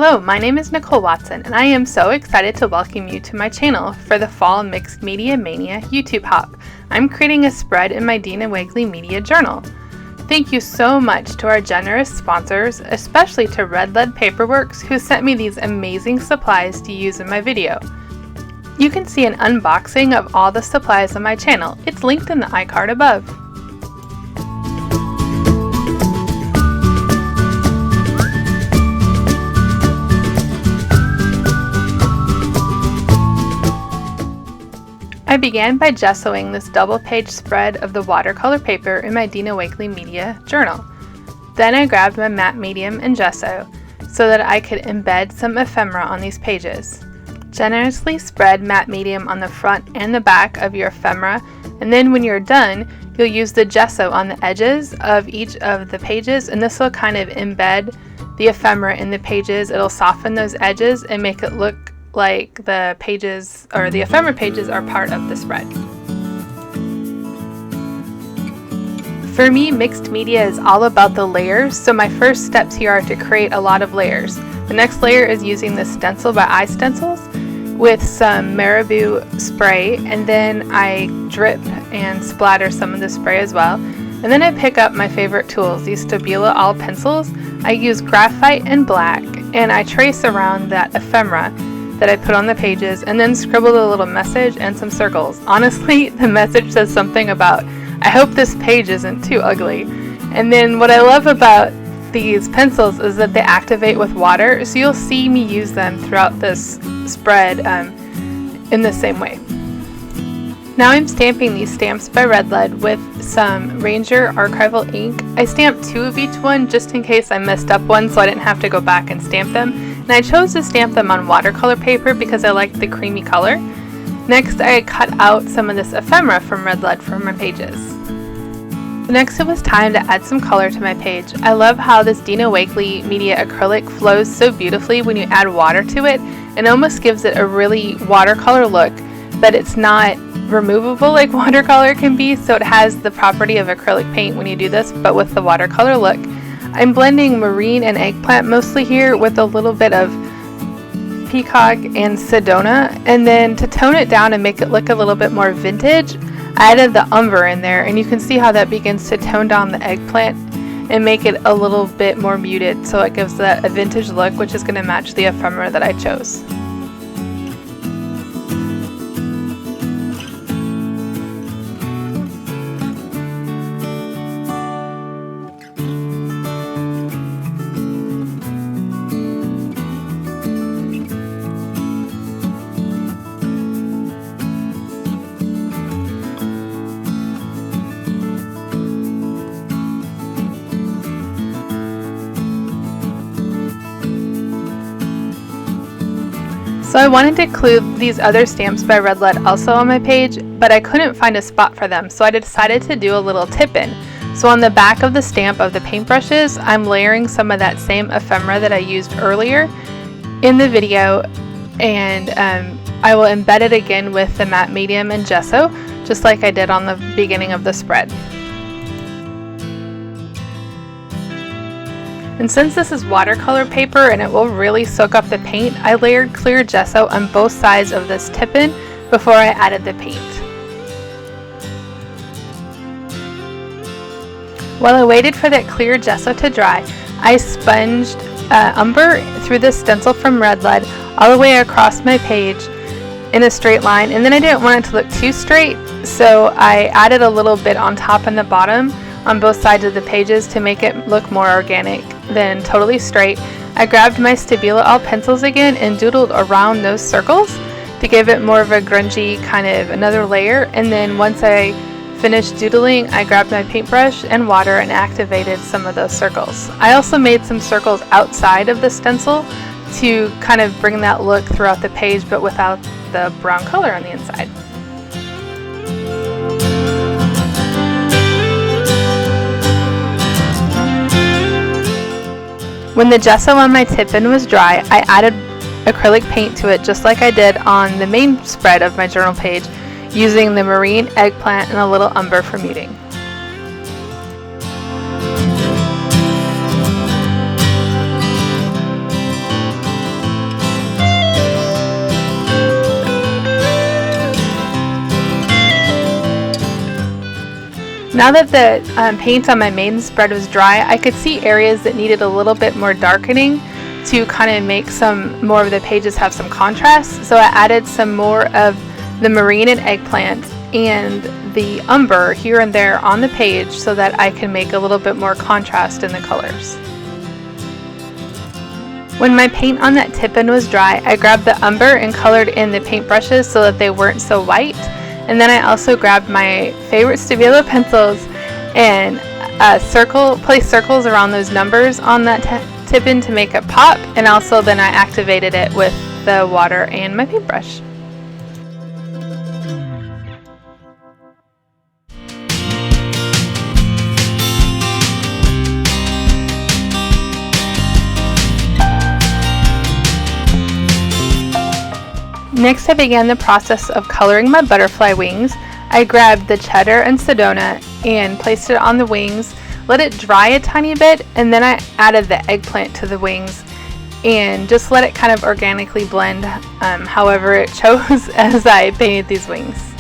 Hello, my name is Nicole Watson, and I am so excited to welcome you to my channel for the Fall Mixed Media Mania YouTube Hop. I'm creating a spread in my Dina Wagley Media Journal. Thank you so much to our generous sponsors, especially to Red Lead Paperworks, who sent me these amazing supplies to use in my video. You can see an unboxing of all the supplies on my channel. It's linked in the iCard above. I began by gessoing this double-page spread of the watercolor paper in my Dina Wagley Media Journal. Then I grabbed my matte medium and gesso so that I could embed some ephemera on these pages. Generously spread matte medium on the front and the back of your ephemera, and then when you're done, you'll use the gesso on the edges of each of the pages, and this will kind of embed the ephemera in the pages. It'll soften those edges and make it look like the pages or the ephemera pages are part of the spread. For me, mixed media is all about the layers, so my first steps here are to create a lot of layers. The next layer is using the stencil by iStencils with some marabou spray, and then I drip and splatter some of the spray as well. And then I pick up my favorite tools, these stabilo all pencils. I use graphite and black, and I trace around that ephemera that I put on the pages, and then scribbled a little message and some circles. Honestly, the message says something about, I hope this page isn't too ugly. And then what I love about these pencils is that they activate with water, so you'll see me use them throughout this spread in the same way. Now I'm stamping these stamps by Red Lead with some Ranger archival ink. I stamped 2 of each one just in case I messed up one, so I didn't have to go back and stamp them. And I chose to stamp them on watercolor paper because I liked the creamy color. Next, I cut out some of this ephemera from Red Lead for my pages. Next, it was time to add some color to my page. I love how this Dina Wagley Media acrylic flows so beautifully when you add water to it, and almost gives it a really watercolor look, but it's not removable like watercolor can be, so it has the property of acrylic paint when you do this, but with the watercolor look. I'm blending marine and eggplant mostly here with a little bit of peacock and Sedona, and then to tone it down and make it look a little bit more vintage, I added the umber in there, and you can see how that begins to tone down the eggplant and make it a little bit more muted, so it gives that a vintage look, which is going to match the ephemera that I chose. So I wanted to include these other stamps by Red Lead also on my page, but I couldn't find a spot for them, so I decided to do a little tip-in. So on the back of the stamp of the paintbrushes, I'm layering some of that same ephemera that I used earlier in the video, and I will embed it again with the matte medium and gesso, just like I did on the beginning of the spread. And since this is watercolor paper and it will really soak up the paint, I layered clear gesso on both sides of this tip-in before I added the paint. While I waited for that clear gesso to dry, I sponged umber through the stencil from Red Lead all the way across my page in a straight line, and then I didn't want it to look too straight, so I added a little bit on top and the bottom on both sides of the pages to make it look more organic than totally straight. I grabbed my stabilo all pencils again and doodled around those circles to give it more of a grungy kind of another layer, and then once I finished doodling, I grabbed my paintbrush and water and activated some of those circles. I also made some circles outside of the stencil to kind of bring that look throughout the page, but without the brown color on the inside. When the gesso on my tip-in was dry, I added acrylic paint to it just like I did on the main spread of my journal page, using the marine, eggplant, and a little umber for muting. Now that the paint on my main spread was dry, I could see areas that needed a little bit more darkening to kind of make some more of the pages have some contrast. So I added some more of the marine and eggplant and the umber here and there on the page so that I can make a little bit more contrast in the colors. When my paint on that tip-in was dry, I grabbed the umber and colored in the paintbrushes so that they weren't so white. And then I also grabbed my favorite stabilo pencils and placed circles around those numbers on that tip-in to make it pop, and also then I activated it with the water and my paintbrush. Next, I began the process of coloring my butterfly wings. I grabbed the cheddar and sedona and placed it on the wings, let it dry a tiny bit, and then I added the eggplant to the wings and just let it kind of organically blend however it chose as I painted these wings.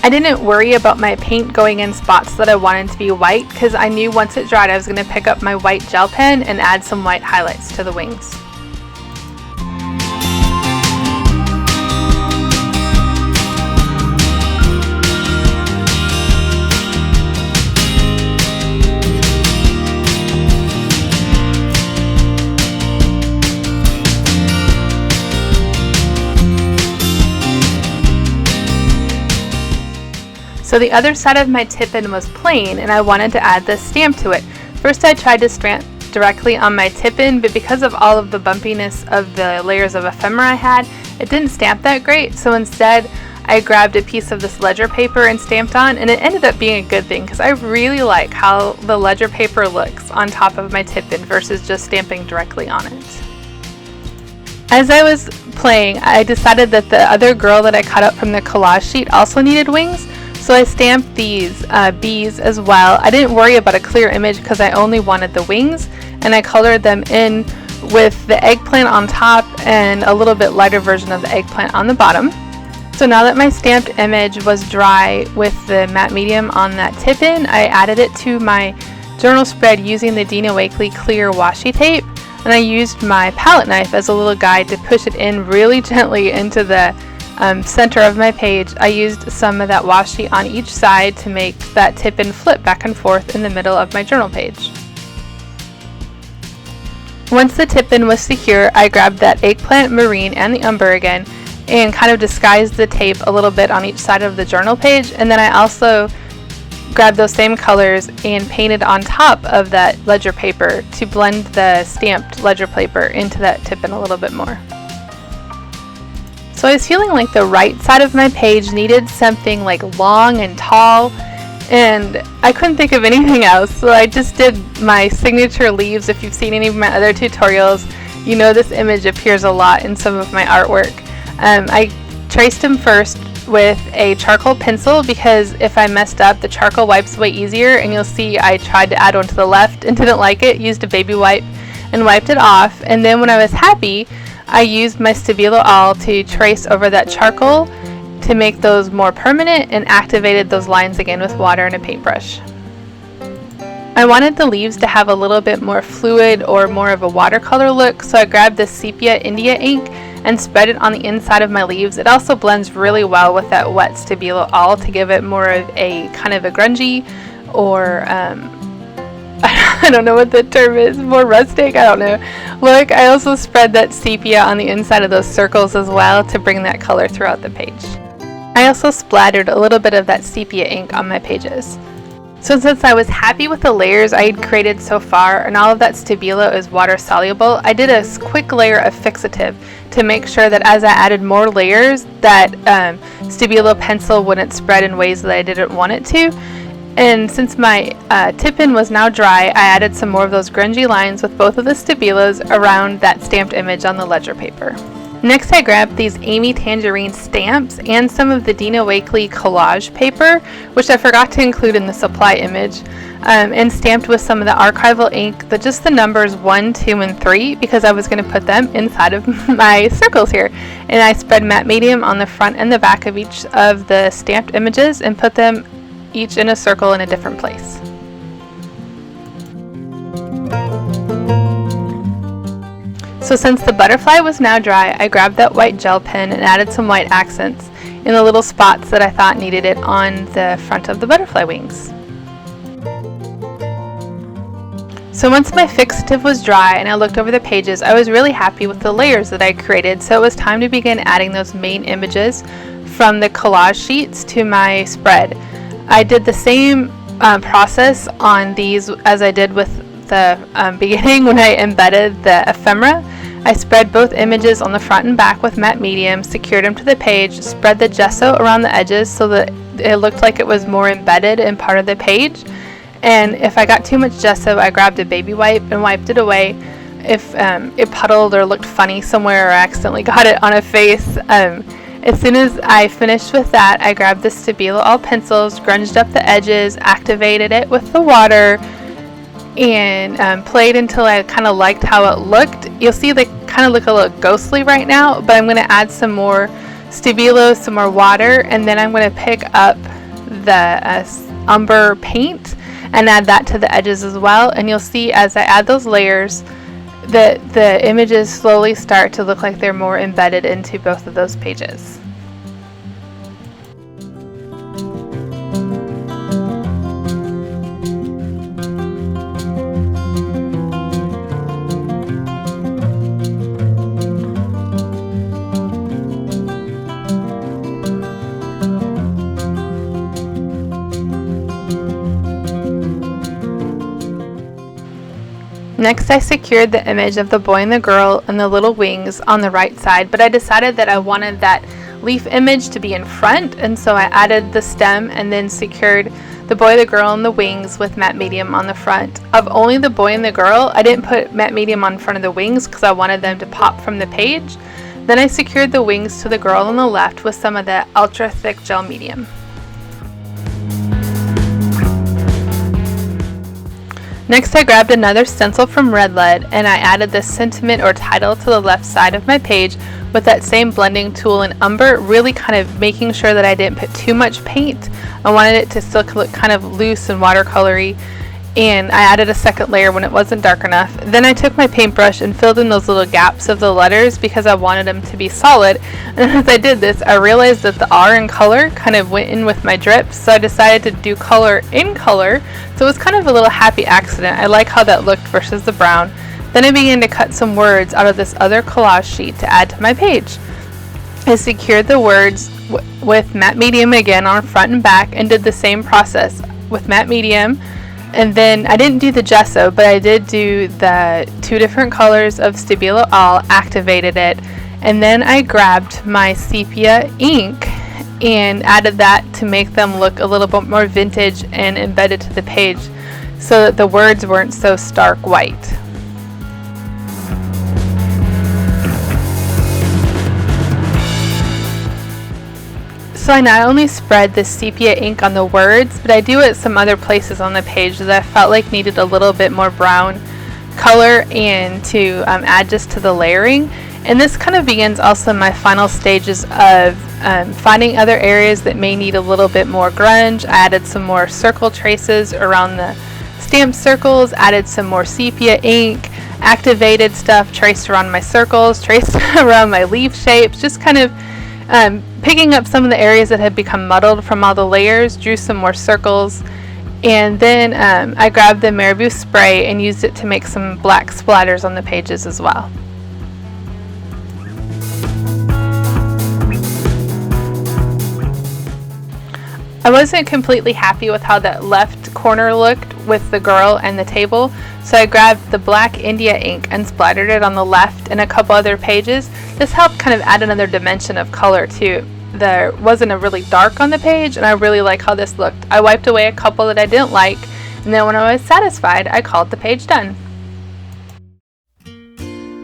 I didn't worry about my paint going in spots that I wanted to be white because I knew once it dried I was going to pick up my white gel pen and add some white highlights to the wings. So the other side of my tip-in was plain and I wanted to add this stamp to it. First I tried to stamp directly on my tip-in, but because of all of the bumpiness of the layers of ephemera I had, it didn't stamp that great. So instead I grabbed a piece of this ledger paper and stamped on, and it ended up being a good thing because I really like how the ledger paper looks on top of my tip-in versus just stamping directly on it. As I was playing, I decided that the other girl that I cut up from the collage sheet also needed wings. So I stamped these bees as well. I didn't worry about a clear image because I only wanted the wings, and I colored them in with the eggplant on top and a little bit lighter version of the eggplant on the bottom. So now that my stamped image was dry with the matte medium on that tip-in, I added it to my journal spread using the Dina Wakley clear washi tape, and I used my palette knife as a little guide to push it in really gently into the center of my page. I used some of that washi on each side to make that tip-in flip back and forth in the middle of my journal page. Once the tip-in was secure, I grabbed that eggplant, marine, and the umber again and kind of disguised the tape a little bit on each side of the journal page, and then I also grabbed those same colors and painted on top of that ledger paper to blend the stamped ledger paper into that tip-in a little bit more. So I was feeling like the right side of my page needed something like long and tall, and I couldn't think of anything else, so I just did my signature leaves. If you've seen any of my other tutorials, you know this image appears a lot in some of my artwork. I traced them first with a charcoal pencil because if I messed up, the charcoal wipes way easier, and you'll see I tried to add one to the left and didn't like it, used a baby wipe and wiped it off, and then when I was happy, I used my Stabilo All to trace over that charcoal to make those more permanent and activated those lines again with water and a paintbrush. I wanted the leaves to have a little bit more fluid or more of a watercolor look, so I grabbed the Sepia India ink and spread it on the inside of my leaves. It also blends really well with that wet Stabilo All to give it more of a kind of a grungy or I don't know what the term is, more rustic, I don't know. Look, I also spread that sepia on the inside of those circles as well to bring that color throughout the page. I also splattered a little bit of that sepia ink on my pages. So since I was happy with the layers I had created so far and all of that Stabilo is water soluble, I did a quick layer of fixative to make sure that as I added more layers that Stabilo pencil wouldn't spread in ways that I didn't want it to. And since my tip-in was now dry, I added some more of those grungy lines with both of the Stabilos around that stamped image on the ledger paper. Next I grabbed these Amy Tangerine stamps and some of the Dina Wakley collage paper, which I forgot to include in the supply image, and stamped with some of the archival ink, just the numbers 1, 2, and 3, because I was going to put them inside of my circles here. And I spread matte medium on the front and the back of each of the stamped images and put them each in a circle in a different place. So since the butterfly was now dry, I grabbed that white gel pen and added some white accents in the little spots that I thought needed it on the front of the butterfly wings. So once my fixative was dry and I looked over the pages, I was really happy with the layers that I created, so it was time to begin adding those main images from the collage sheets to my spread. I did the same process on these as I did with the beginning when I embedded the ephemera. I spread both images on the front and back with matte medium, secured them to the page, spread the gesso around the edges so that it looked like it was more embedded in part of the page. And if I got too much gesso, I grabbed a baby wipe and wiped it away if it puddled or looked funny somewhere or I accidentally got it on a face. As soon as I finished with that, I grabbed the Stabilo all pencils, grunged up the edges, activated it with the water, and played until I kind of liked how it looked. You'll see they kind of look a little ghostly right now, but I'm going to add some more Stabilo, some more water, and then I'm going to pick up the umber paint and add that to the edges as well. And you'll see as I add those layers that the images slowly start to look like they're more embedded into both of those pages. Next, I secured the image of the boy and the girl and the little wings on the right side, but I decided that I wanted that leaf image to be in front, and so I added the stem and then secured the boy, the girl, and the wings with matte medium on the front. Of only the boy and the girl, I didn't put matte medium on front of the wings because I wanted them to pop from the page. Then I secured the wings to the girl on the left with some of the ultra thick gel medium. Next, I grabbed another stencil from Red Lead and I added the sentiment or title to the left side of my page with that same blending tool in umber, really kind of making sure that I didn't put too much paint. I wanted it to still look kind of loose and watercolory, and I added a second layer when it wasn't dark enough. Then I took my paintbrush and filled in those little gaps of the letters because I wanted them to be solid. And as I did this, I realized that the R in color kind of went in with my drips, so I decided to do color in color. So it was kind of a little happy accident. I like how that looked versus the brown. Then I began to cut some words out of this other collage sheet to add to my page. I secured the words with matte medium again on front and back and did the same process with matte medium. And then I didn't do the gesso, but I did do the two different colors of Stabilo All, activated it, and then I grabbed my sepia ink and added that to make them look a little bit more vintage and embedded to the page so that the words weren't so stark white. So I not only spread the sepia ink on the words, but I do it some other places on the page that I felt like needed a little bit more brown color and to add just to the layering. And this kind of begins also my final stages of finding other areas that may need a little bit more grunge. I added some more circle traces around the stamped circles, added some more sepia ink, activated stuff, traced around my circles, traced around my leaf shapes, just kind of picking up some of the areas that had become muddled from all the layers, drew some more circles, and then I grabbed the Marabou spray and used it to make some black splatters on the pages as well. I wasn't completely happy with how that left corner looked with the girl and the table, so I grabbed the black India ink and splattered it on the left and a couple other pages. This helped kind of add another dimension of color too. There wasn't a really dark on the page, and I really like how this looked. I wiped away a couple that I didn't like, and then when I was satisfied, I called the page done.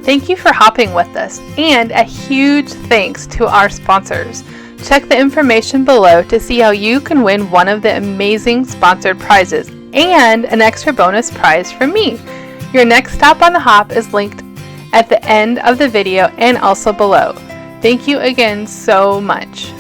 Thank you for hopping with us, and a huge thanks to our sponsors. Check the information below to see how you can win one of the amazing sponsored prizes and an extra bonus prize from me. Your next stop on the hop is linked at the end of the video and also below. Thank you again so much.